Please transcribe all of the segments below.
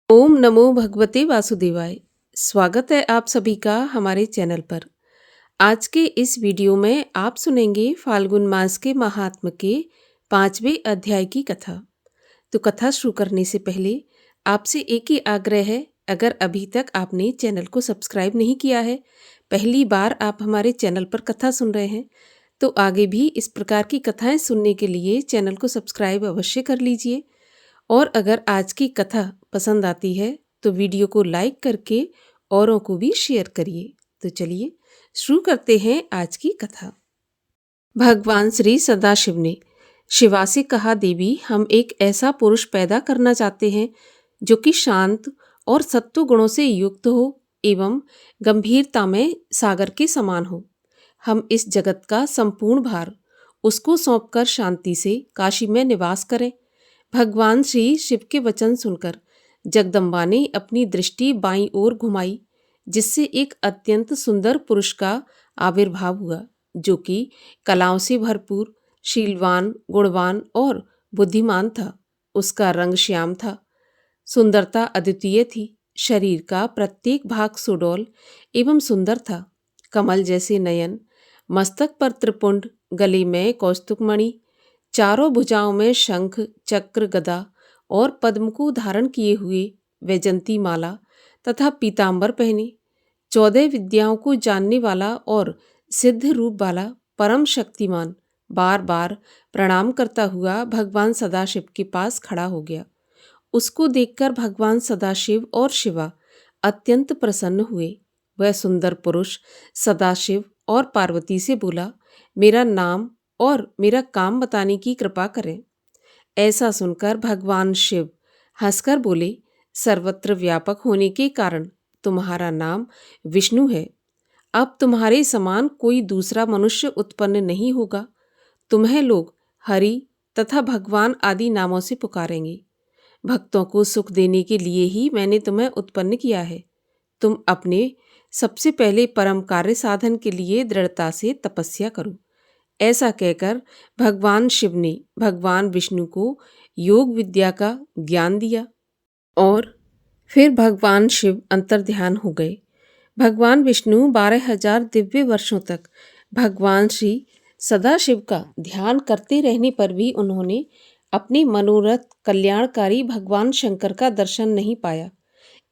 ओम नमो भगवते वासुदेवाय। स्वागत है आप सभी का हमारे चैनल पर। आज के इस वीडियो में आप सुनेंगे फाल्गुन मास के महात्म के 5वें अध्याय की कथा। तो कथा शुरू करने से पहले आपसे एक ही आग्रह है, अगर अभी तक आपने चैनल को सब्सक्राइब नहीं किया है, पहली बार आप हमारे चैनल पर कथा सुन रहे हैं, तो आगे भी इस प्रकार की कथाएं सुनने के लिए चैनल को सब्सक्राइब अवश्य कर लीजिए। और अगर आज की कथा पसंद आती है तो वीडियो को लाइक करके औरों को भी शेयर करिए। तो चलिए शुरू करते हैं आज की कथा। भगवान श्री सदाशिव ने शिवा से कहा, देवी, हम एक ऐसा पुरुष पैदा करना चाहते हैं जो कि शांत और सत्व गुणों से युक्त हो एवं गंभीरता में सागर के समान हो। हम इस जगत का संपूर्ण भार उसको सौंपकर शांति से काशी में निवास करें। भगवान श्री शिव के वचन सुनकर जगदम्बा ने अपनी दृष्टि बाईं ओर घुमाई, जिससे एक अत्यंत सुंदर पुरुष का आविर्भाव हुआ, जो कि कलाओं से भरपूर, शीलवान, गुणवान और बुद्धिमान था। उसका रंग श्याम था, सुंदरता अद्वितीय थी। शरीर का प्रत्येक भाग सुडौल एवं सुंदर था। कमल जैसे नयन, मस्तक पर त्रिपुंड, गले में कौस्तुभमणि, चारों भुजाओं में शंख, चक्र, गदा और पद्म को धारण किए हुए वैजंती माला तथा पीतांबर पहने, 14 विद्याओं को जानने वाला और सिद्ध रूप वाला परम शक्तिमान बार बार प्रणाम करता हुआ भगवान सदाशिव के पास खड़ा हो गया। उसको देखकर भगवान सदाशिव और शिवा अत्यंत प्रसन्न हुए। वह सुंदर पुरुष सदाशिव और पार्वती से बोला, मेरा नाम और मेरा काम बताने की कृपा करें। ऐसा सुनकर भगवान शिव हंसकर बोले, सर्वत्र व्यापक होने के कारण तुम्हारा नाम विष्णु है। अब तुम्हारे समान कोई दूसरा मनुष्य उत्पन्न नहीं होगा। तुम्हें लोग हरि तथा भगवान आदि नामों से पुकारेंगे। भक्तों को सुख देने के लिए ही मैंने तुम्हें उत्पन्न किया है। तुम अपने सबसे पहले परम कार्य साधन के लिए दृढ़ता से तपस्या करो। ऐसा कहकर भगवान शिव ने भगवान विष्णु को योग विद्या का ज्ञान दिया और फिर भगवान शिव अंतर्ध्यान हो गए। भगवान विष्णु 12,000 दिव्य वर्षों तक भगवान श्री सदाशिव का ध्यान करते रहने पर भी उन्होंने अपने मनोरथ कल्याणकारी भगवान शंकर का दर्शन नहीं पाया।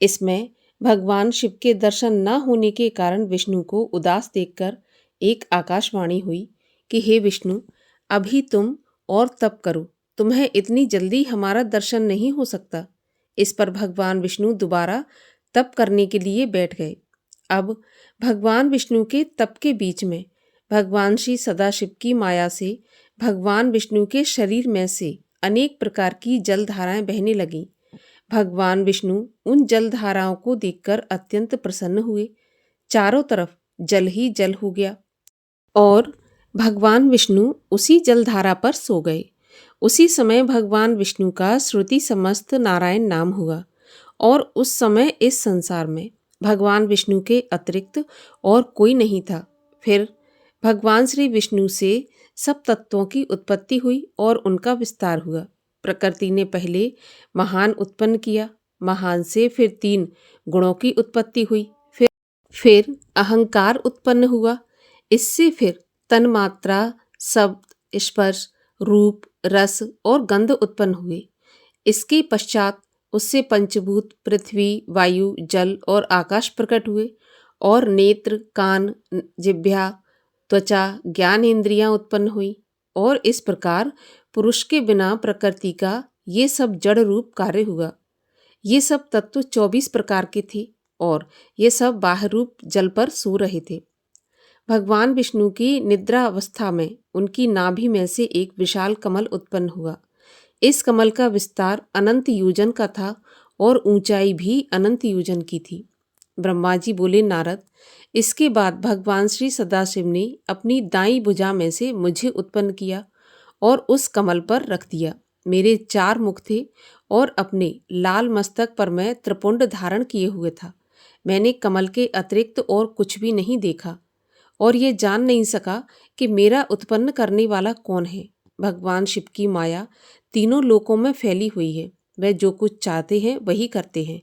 इसमें भगवान शिव के दर्शन न होने के कारण विष्णु को उदास देखकर एक आकाशवाणी हुई कि हे विष्णु, अभी तुम और तप करो, तुम्हें इतनी जल्दी हमारा दर्शन नहीं हो सकता। इस पर भगवान विष्णु दोबारा तप करने के लिए बैठ गए। अब भगवान विष्णु के तप के बीच में भगवान श्री सदाशिव की माया से भगवान विष्णु के शरीर में से अनेक प्रकार की जलधाराएं बहने लगीं। भगवान विष्णु उन जलधाराओं को देखकर अत्यंत प्रसन्न हुए। चारों तरफ जल ही जल हो गया और भगवान विष्णु उसी जलधारा पर सो गए। उसी समय भगवान विष्णु का श्रुति समस्त नारायण नाम हुआ और उस समय इस संसार में भगवान विष्णु के अतिरिक्त और कोई नहीं था। फिर भगवान श्री विष्णु से सब तत्वों की उत्पत्ति हुई और उनका विस्तार हुआ। प्रकृति ने पहले महान उत्पन्न किया, महान से फिर 3 गुणों की उत्पत्ति हुई, फिर अहंकार उत्पन्न हुआ, इससे फिर तन्मात्रा, शब्द, स्पर्श, रूप, रस और गंध उत्पन्न हुए। इसके पश्चात उससे पंचभूत पृथ्वी, वायु, जल और आकाश प्रकट हुए और नेत्र, कान, जिह्वा, त्वचा, ज्ञान इंद्रियां उत्पन्न हुई। और इस प्रकार पुरुष के बिना प्रकृति का ये सब जड़ रूप कार्य हुआ। ये सब तत्व 24 प्रकार के थे और ये सब बाह्य रूप जल पर सो रहे थे। भगवान विष्णु की निद्रा अवस्था में उनकी नाभि में से एक विशाल कमल उत्पन्न हुआ। इस कमल का विस्तार अनंत योजन का था और ऊंचाई भी अनंत योजन की थी। ब्रह्मा जी बोले, नारद, इसके बाद भगवान श्री सदाशिव ने अपनी दाईं भुजा में से मुझे उत्पन्न किया और उस कमल पर रख दिया। मेरे 4 मुख थे और अपने लाल मस्तक पर मैं त्रिपुंड धारण किए हुए था। मैंने कमल के अतिरिक्त और कुछ भी नहीं देखा और ये जान नहीं सका कि मेरा उत्पन्न करने वाला कौन है। भगवान शिव की माया तीनों लोकों में फैली हुई है। वह जो कुछ चाहते हैं वही करते हैं।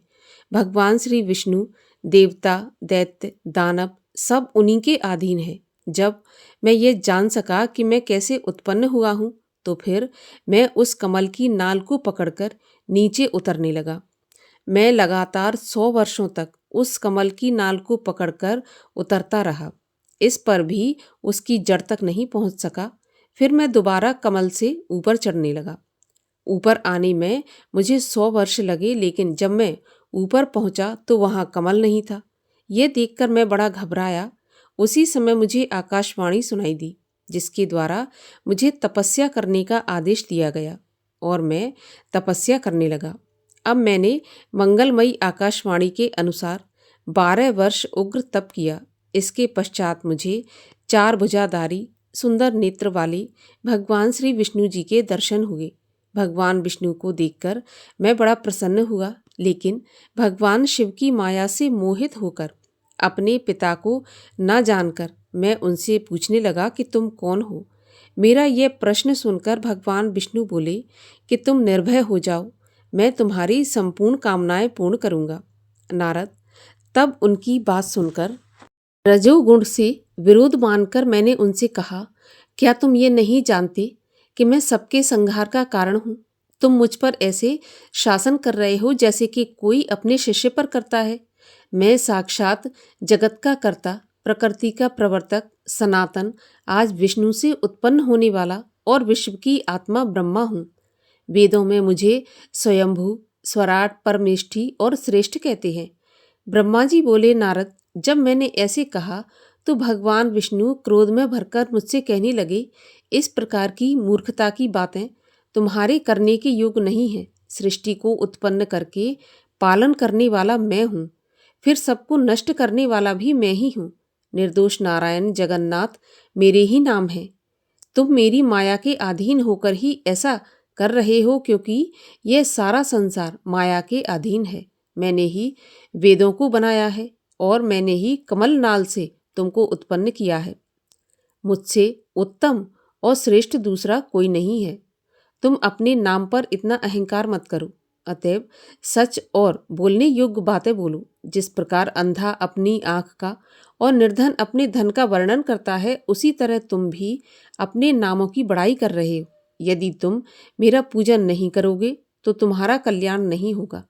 भगवान श्री विष्णु, देवता, दैत्य, दानव सब उन्हीं के अधीन है। जब मैं ये जान सका कि मैं कैसे उत्पन्न हुआ हूँ, तो फिर मैं उस कमल की नाल को पकड़कर नीचे उतरने लगा। मैं लगातार 100 वर्षों तक उस कमल की नाल को पकड़कर उतरता रहा। इस पर भी उसकी जड़ तक नहीं पहुंच सका। फिर मैं दोबारा कमल से ऊपर चढ़ने लगा। ऊपर आने में मुझे 100 वर्ष लगे, लेकिन जब मैं ऊपर पहुंचा तो वहां कमल नहीं था। यह देखकर मैं बड़ा घबराया। उसी समय मुझे आकाशवाणी सुनाई दी, जिसके द्वारा मुझे तपस्या करने का आदेश दिया गया और मैं तपस्या करने लगा। अब मैंने मंगलमयी आकाशवाणी के अनुसार 12 वर्ष उग्र तप किया। इसके पश्चात मुझे 4 भुजाधारी सुंदर नेत्र वाले भगवान श्री विष्णु जी के दर्शन हुए। भगवान विष्णु को देखकर मैं बड़ा प्रसन्न हुआ, लेकिन भगवान शिव की माया से मोहित होकर अपने पिता को न जानकर मैं उनसे पूछने लगा कि तुम कौन हो। मेरा यह प्रश्न सुनकर भगवान विष्णु बोले कि तुम निर्भय हो जाओ, मैं तुम्हारी संपूर्ण कामनाएं पूर्ण करूंगा। नारद, तब उनकी बात सुनकर रजोगुण से विरोध मानकर मैंने उनसे कहा, क्या तुम ये नहीं जानते कि मैं सबके संहार का कारण हूँ? तुम मुझ पर ऐसे शासन कर रहे हो जैसे कि कोई अपने शिष्य पर करता है। मैं साक्षात जगत का कर्ता, प्रकृति का प्रवर्तक, सनातन, आज विष्णु से उत्पन्न होने वाला और विश्व की आत्मा ब्रह्मा हूँ। वेदों में मुझे स्वयंभू, स्वराट, परमेष्ठी और श्रेष्ठ कहते हैं। ब्रह्मा जी बोले, नारद, जब मैंने ऐसे कहा तो भगवान विष्णु क्रोध में भरकर मुझसे कहने लगे, इस प्रकार की मूर्खता की बातें तुम्हारे करने के योग्य नहीं है। सृष्टि को उत्पन्न करके पालन करने वाला मैं हूँ, फिर सबको नष्ट करने वाला भी मैं ही हूँ। निर्दोष नारायण जगन्नाथ मेरे ही नाम है। तुम मेरी माया के अधीन होकर ही ऐसा कर रहे हो, क्योंकि यह सारा संसार माया के अधीन है। मैंने ही वेदों को बनाया है और मैंने ही कमल नाल से तुमको उत्पन्न किया है। मुझसे उत्तम और श्रेष्ठ दूसरा कोई नहीं है। तुम अपने नाम पर इतना अहंकार मत करो। अतएव सच और बोलने योग्य बातें बोलो। जिस प्रकार अंधा अपनी आंख का और निर्धन अपने धन का वर्णन करता है, उसी तरह तुम भी अपने नामों की बड़ाई कर रहे हो। यदि तुम मेरा पूजन नहीं करोगे तो तुम्हारा कल्याण नहीं होगा।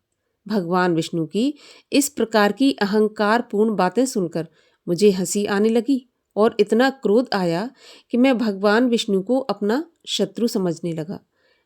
भगवान विष्णु की इस प्रकार की अहंकारपूर्ण बातें सुनकर मुझे हंसी आने लगी और इतना क्रोध आया कि मैं भगवान विष्णु को अपना शत्रु समझने लगा।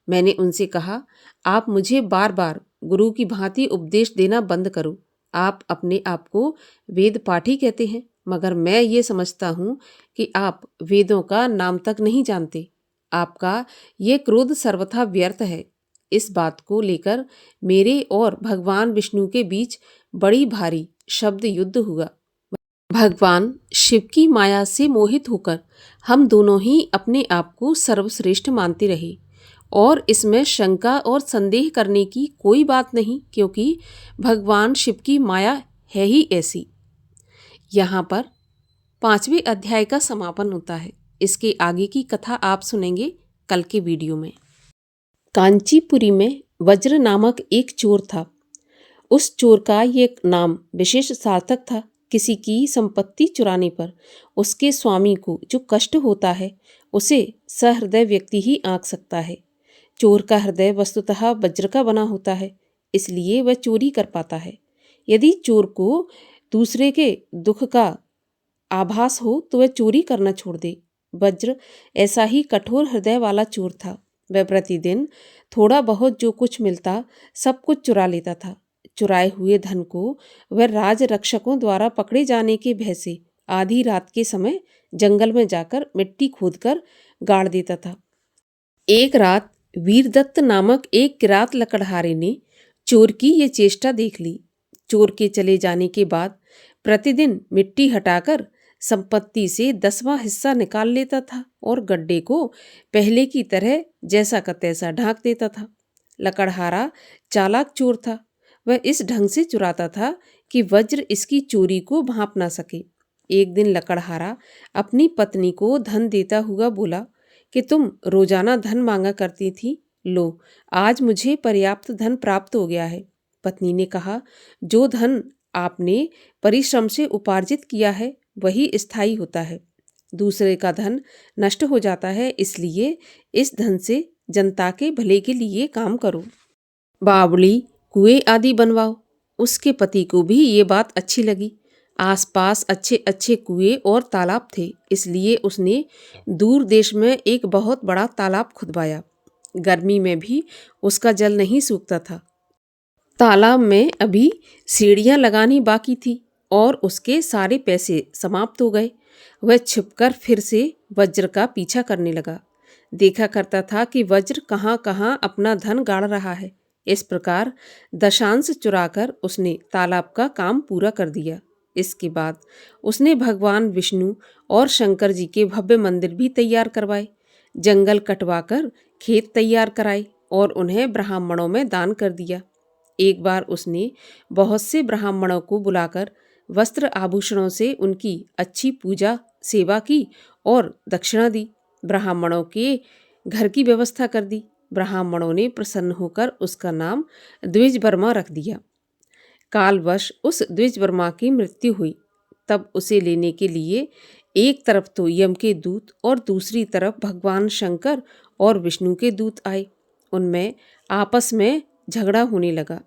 मैंने उनसे कहा, आप मुझे बार बार गुरु की भांति उपदेश देना बंद करो। आप अपने आप को वेद पाठी कहते हैं, मगर मैं ये समझता हूँ कि आप वेदों का नाम तक नहीं जानते। आपका ये क्रोध सर्वथा व्यर्थ है। इस बात को लेकर मेरे और भगवान विष्णु के बीच बड़ी भारी शब्द युद्ध हुआ। भगवान शिव की माया से मोहित होकर हम दोनों ही अपने आप को सर्वश्रेष्ठ मानते रहे और इसमें शंका और संदेह करने की कोई बात नहीं, क्योंकि भगवान शिव की माया है ही ऐसी। यहाँ पर 5वें अध्याय का समापन होता है। इसके आगे की कथा आप सुनेंगे कल के वीडियो में। कांचीपुरी में वज्र नामक एक चोर था। उस चोर का ये नाम विशेष सार्थक था। किसी की संपत्ति चुराने पर उसके स्वामी को जो कष्ट होता है, उसे सहृदय व्यक्ति ही आंक सकता है। चोर का हृदय वस्तुतः वज्र का बना होता है, इसलिए वह चोरी कर पाता है। यदि चोर को दूसरे के दुख का आभास हो तो वह चोरी करना छोड़ दे। वज्र ऐसा ही कठोर हृदय वाला चोर था। वह प्रतिदिन थोड़ा बहुत जो कुछ मिलता सब कुछ चुरा लेता था। चुराए हुए धन को वह राज रक्षकों द्वारा पकड़े जाने के भय से आधी रात के समय जंगल में जाकर मिट्टी खोदकर गाड़ देता था। एक रात वीरदत्त नामक एक किरात लकड़हारे ने चोर की ये चेष्टा देख ली। चोर के चले जाने के बाद प्रतिदिन मिट्टी हटाकर संपत्ति से 10वां हिस्सा निकाल लेता था और गड्ढे को पहले की तरह जैसा का तैसा ढांक देता था। लकड़हारा चालाक चोर था। वह इस ढंग से चुराता था कि वज्र इसकी चोरी को भांप ना सके। एक दिन लकड़हारा अपनी पत्नी को धन देता हुआ बोला कि तुम रोजाना धन मांगा करती थी, लो, आज मुझे पर्याप्त धन प्राप्त हो गया है। पत्नी ने कहा, जो धन आपने परिश्रम से उपार्जित किया है वही स्थायी होता है। दूसरे का धन नष्ट हो जाता है, इसलिए इस धन से जनता के भले के लिए काम करो। बावड़ी, कुएं आदि बनवाओ। उसके पति को भी ये बात अच्छी लगी। आसपास अच्छे अच्छे कुएं और तालाब थे, इसलिए उसने दूर देश में एक बहुत बड़ा तालाब खुदवाया। गर्मी में भी उसका जल नहीं सूखता था। तालाब में अभी सीढ़ियां लगानी बाकी थी और उसके सारे पैसे समाप्त हो गए। वह छिपकर फिर से वज्र का पीछा करने लगा। देखा करता था कि वज्र कहाँ कहाँ अपना धन गाड़ रहा है। इस प्रकार दशांश चुराकर उसने तालाब का काम पूरा कर दिया। इसके बाद उसने भगवान विष्णु और शंकर जी के भव्य मंदिर भी तैयार करवाए। जंगल कटवाकर खेत तैयार कराए और उन्हें ब्राह्मणों में दान कर दिया। एक बार उसने बहुत से ब्राह्मणों को बुलाकर वस्त्र आभूषणों से उनकी अच्छी पूजा सेवा की और दक्षिणा दी। ब्राह्मणों के घर की व्यवस्था कर दी। ब्राह्मणों ने प्रसन्न होकर उसका नाम द्विजवर्मा रख दिया। कालवश उस द्विजवर्मा की मृत्यु हुई। तब उसे लेने के लिए एक तरफ तो यम के दूत और दूसरी तरफ भगवान शंकर और विष्णु के दूत आए। उनमें आपस में झगड़ा होने लगा।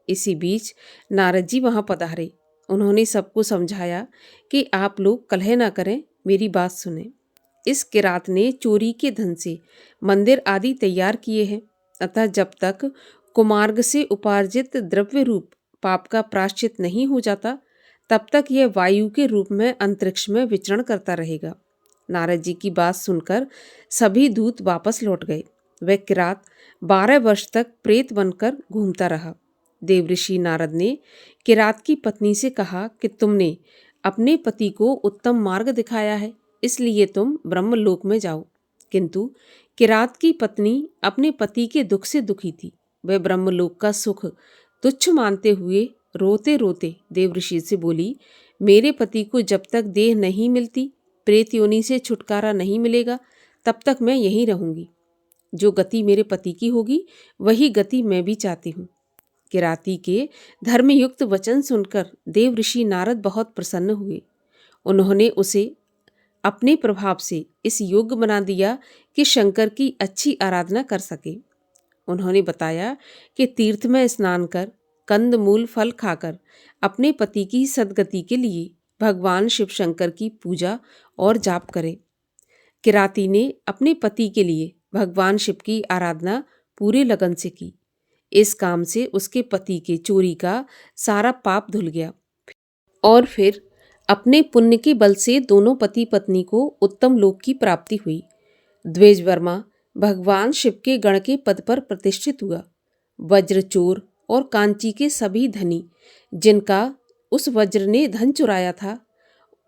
इसी बीच नारद जी वहां पधारे। उन्होंने सबको समझाया कि आप लोग कलह ना करें, मेरी बात सुने। इस किरात ने चोरी के धन से मंदिर आदि तैयार किए हैं, अतः जब तक कुमार्ग से उपार्जित द्रव्य रूप पाप का प्रायश्चित नहीं हो जाता, तब तक यह वायु के रूप में अंतरिक्ष में विचरण करता रहेगा। नारद जी की बात सुनकर सभी दूत वापस लौट गए। वह किरात 12 वर्ष तक प्रेत बनकर घूमता रहा। देवऋषि नारद ने किरात की पत्नी से कहा कि तुमने अपने पति को उत्तम मार्ग दिखाया है, इसलिए तुम ब्रह्मलोक में जाओ। किंतु किरात की पत्नी अपने पति के दुख से दुखी थी। वह ब्रह्मलोक का सुख तुच्छ मानते हुए रोते रोते देवऋषि से बोली, मेरे पति को जब तक देह नहीं मिलती, प्रेत योनि से छुटकारा नहीं मिलेगा, तब तक मैं यहीं रहूंगी। जो गति मेरे पति की होगी वही गति मैं भी चाहती हूँ। किराती के धर्मयुक्त वचन सुनकर देवऋषि नारद बहुत प्रसन्न हुए। उन्होंने उसे अपने प्रभाव से इस योग्य बना दिया कि शंकर की अच्छी आराधना कर सके। उन्होंने बताया कि तीर्थ में स्नान कर, कंद मूल फल खाकर अपने पति की सद्गति के लिए भगवान शिव शंकर की पूजा और जाप करे। किराती ने अपने पति के लिए भगवान शिव की आराधना पूरे लगन से की। इस काम से उसके पति के चोरी का सारा पाप धुल गया और फिर अपने पुण्य के बल से दोनों पति पत्नी को उत्तम लोक की प्राप्ति हुई। द्विजवर्मा भगवान शिव के गण के पद पर प्रतिष्ठित हुआ। वज्र चोर और कांची के सभी धनी, जिनका उस वज्र ने धन चुराया था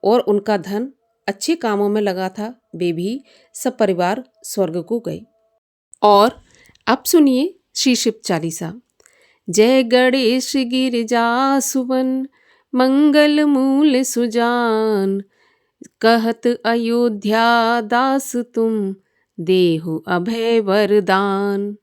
और उनका धन अच्छे कामों में लगा था, वे भी सपरिवार स्वर्ग को गए। और अब सुनिए श्री शिव चालीसा। जय गणेश गिरिजा सुवन, मंगल मूल सुजान। कहत अयोध्या दास तुम, देहु अभय वरदान।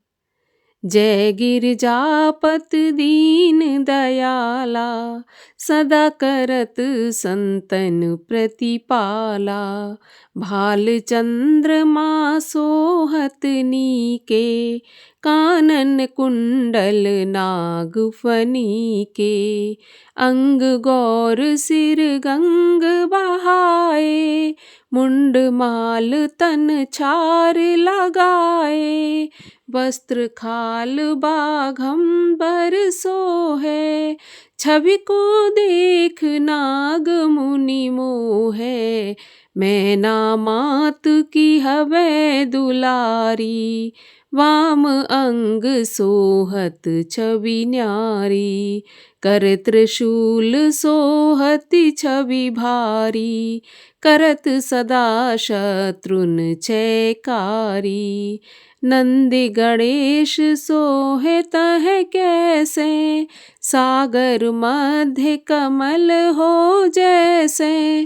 जय गिरिजापत दीन दयाला, सदा करत संतन प्रतिपाला। भाल चंद्रमा सोहत नीके, कानन कुंडल नाग फनी के। अंग गौर सिर गंग बहाए, मुंड माल तन छार लगाए। वस्त्र खाल बाघंबर सोहे, छवि को देख नाग मुनि मोहे। मैना मात की हवे दुलारी, वाम अंग सोहत छवि न्यारी। कर त्रिशूल सोहति छवि भारी, करत सदा शत्रुन चैकारी। नंदी गणेश सोहे तह कैसे, सागर मध्य कमल हो जैसे।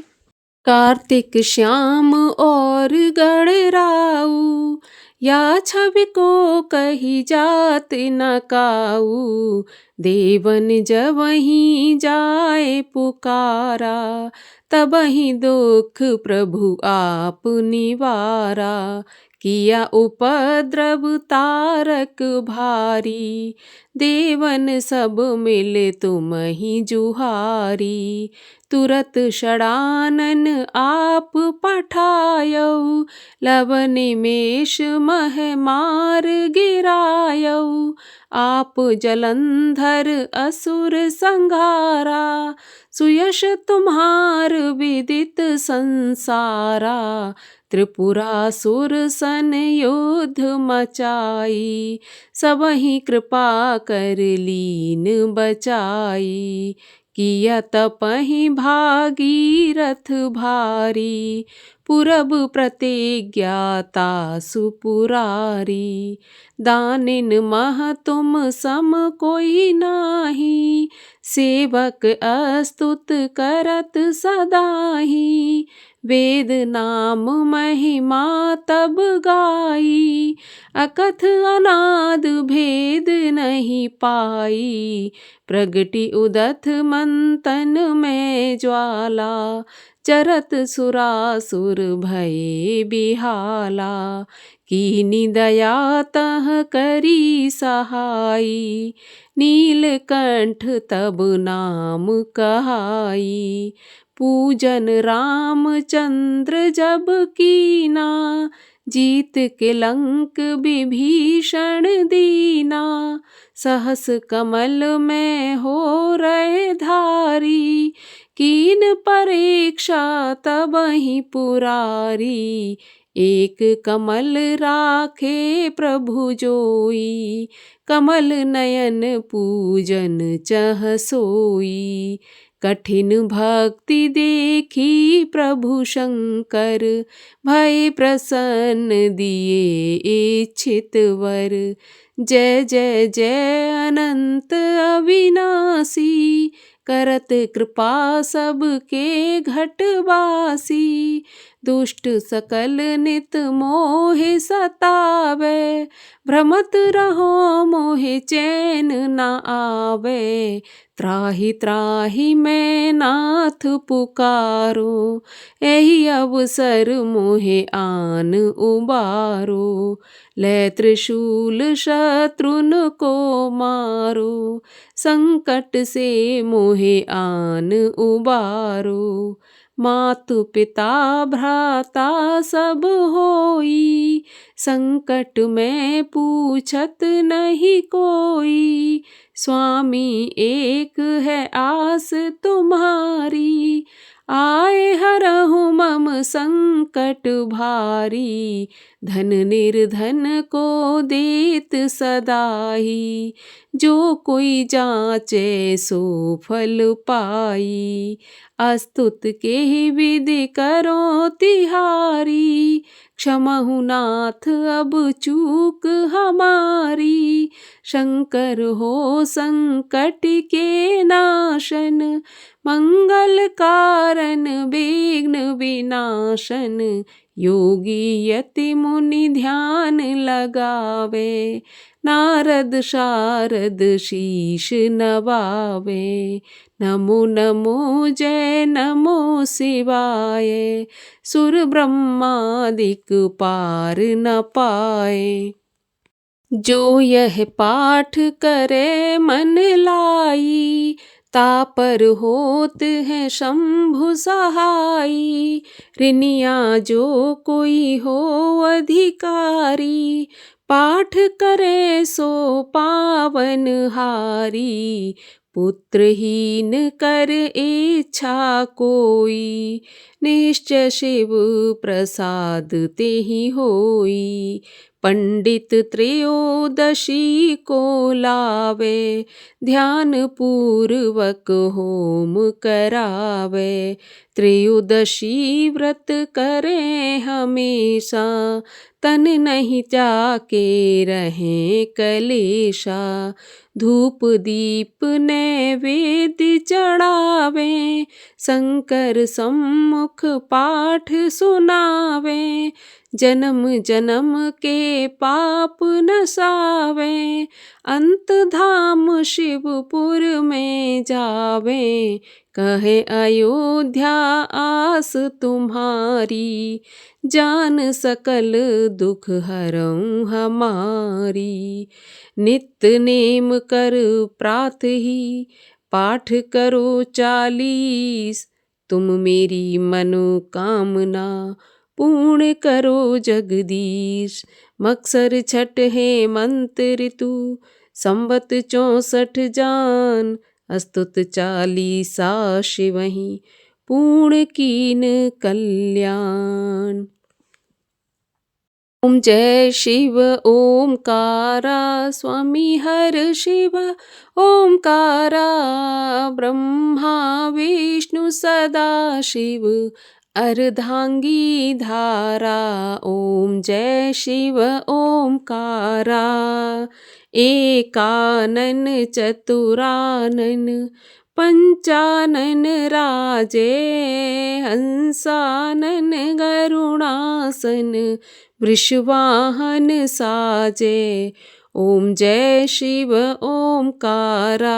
कार्तिक श्याम और गणराऊ, या छवि को कही जात न काऊ, देवन जबहि जाए पुकारा, तबहि दुख प्रभु आप निवारा। किया उपद्रव तारक भारी, देवन सब मिले तुम ही जुहारी। तुरत षडानन आप पठायौ, लव निमेष मह मार गिरायौ। आप जलंधर असुर संघारा, सुयश तुम्हार विदित संसारा। त्रिपुरासुर सन युद्ध मचाई, सबहि कृपा कर लीन बचाई। किया तपहि भागीरथ भारी, पुरब प्रतिज्ञा तासु पुरारी। दानिन मह तुम सम कोई नाही, सेवक अस्तुत करत सदाही। वेद नाम महिमा तब गाई, अकथ अनाद भेद नहीं पाई। प्रगति उदथ मंतन में ज्वाला, चरत सुरासुर भये बिहाला। कीनी दया तह करी सहाई, नीलकंठ तब नाम कहाई। पूजन रामचंद्र जब कीना, जीत के लंक विभीषण दीना। सहस कमल में हो रहे धारी, कीन परीक्षा तबहि पुरारी। एक कमल राखे प्रभु जोई, कमल नयन पूजन चह सोई। कठिन भक्ति देखी प्रभु शंकर, भय प्रसन्न दिए इच्छित वर। जय जय जय अनंत अविनाशी, करत कृपा सबके घटवासी। दुष्ट सकल नित मोहे सतावे, भ्रमत रहो मोहे चैन न आवे। त्राहि त्राहि मैं नाथ पुकारो, एहि अवसर मोहे आन उबारो। लै त्रिशूल शत्रुन को मारो, संकट से मोहे आन उबारो। मातु पिता भ्राता सब होई, संकट में पूछत नहीं कोई। स्वामी एक है आस तुम्हारी, आए हरहु मम संकट भारी। धन निर्धन को देत सदाही, जो कोई जाचे सो फल पाई। अस्तुत के विधि करो तिहारी, क्षमहु नाथ अब चूक हमारी। शंकर हो संकट के नाशन, मंगल कारण विघ्न विनाशन। योगी यति मुनि ध्यान लगावे, नारद शारद शीश नवावे। नमो नमो जय नमो शिवाय, सुर ब्रह्मादिक पार न पाए। जो यह पाठ करे मन लाई, तापर होत है शंभु सहाई। ऋनिया जो कोई हो अधिकारी, पाठ करे सो पावन हारी। पुत्रहीन कर इच्छा कोई, निश्चय शिव प्रसाद तेहि होई। पंडित त्रयोदशी को लावे, ध्यान पूर्वक होम करावे। त्रयोदशी व्रत करे हमेशा, तन नहीं जाके रहें कलेशा। धूप दीप नैवेद्य चढ़ावे, शंकर सम्मुख पाठ सुनावे, जन्म जन्म के पाप नसावे, अंत धाम शिवपुर में जावे, कहे अयोध्या आस तुम्हारी, जान सकल दुख हरऊँ हमारी। नित्य नेम कर प्रात ही पाठ करो 40, तुम मेरी मनोकामना पूर्ण करो जगदीश। मक्सर छठ है मंत्र ऋतु, संवत 64 जान, अस्तुत 40 शिवहि पूर्ण कीन कल्याण। ओम जय शिव ओमकारा, स्वामी हर शिव ओमकारा, ब्रह्मा विष्णु सदा शिव अर्धांगी धारा। ओम जय शिव ओमकारा, एकानन चतुरानन पंचानन राजे, हंसानन गरुणासन वृषवाहन साजे। ओम जय शिव ओमकारा,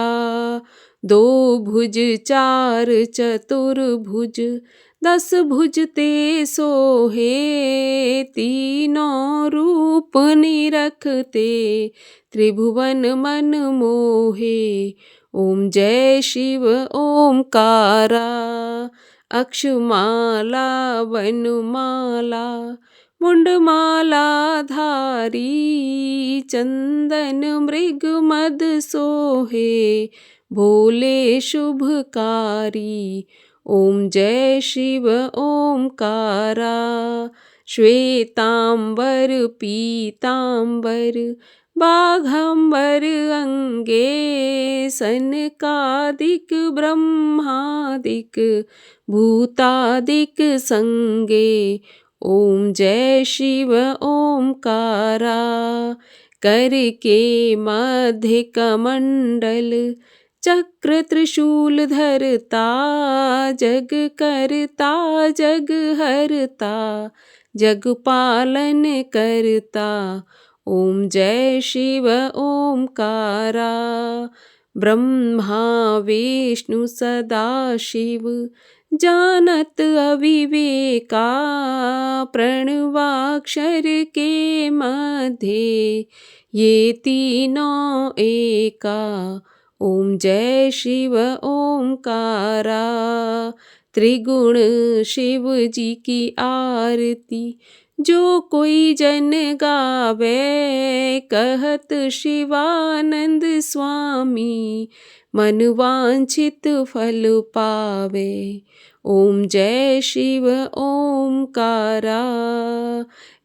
2 भुज 4 चतुर्भुज, 10 भुज ते सोहे, तीनों रूप निरखते त्रिभुवन मन मोहे। ओम जय शिव ओमकारा, अक्षमाला वनमाला मुंडमाला धारी, चंदन मृग मद सोहे, भोले शुभकारी। ओम जय शिव ओमकारा, श्वेतांबर पीतांबर बाघंबर अंगे, सनकादिक ब्रह्मादिक भूतादिक संगे। ओम जय शिव ओमकारा, करके मध्य कमंडल चक्र त्रिशूल धरता, जग करता जग हरता जग पालन करता। ओम जय शिव ओमकारा, ब्रह्मा विष्णु सदा शिव जानत अविवेका, प्रणवाक्षर के मध्य ये तीनों एका। ओम जय शिव ओमकारा, त्रिगुण शिव जी की आरती जो कोई जन गावे, कहत शिवानंद स्वामी मन वांछित फल पावे। ओम जय शिव ओमकारा,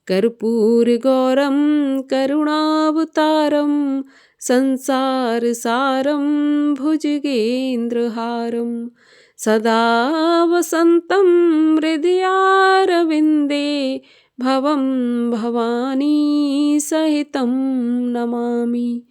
कर्पूर गौरम करुणावतारम, संसार सारम भुजगेंद्रहारम, सदा वसंतं हृदयारविंदे, भवं भवानी सहितं नमामि।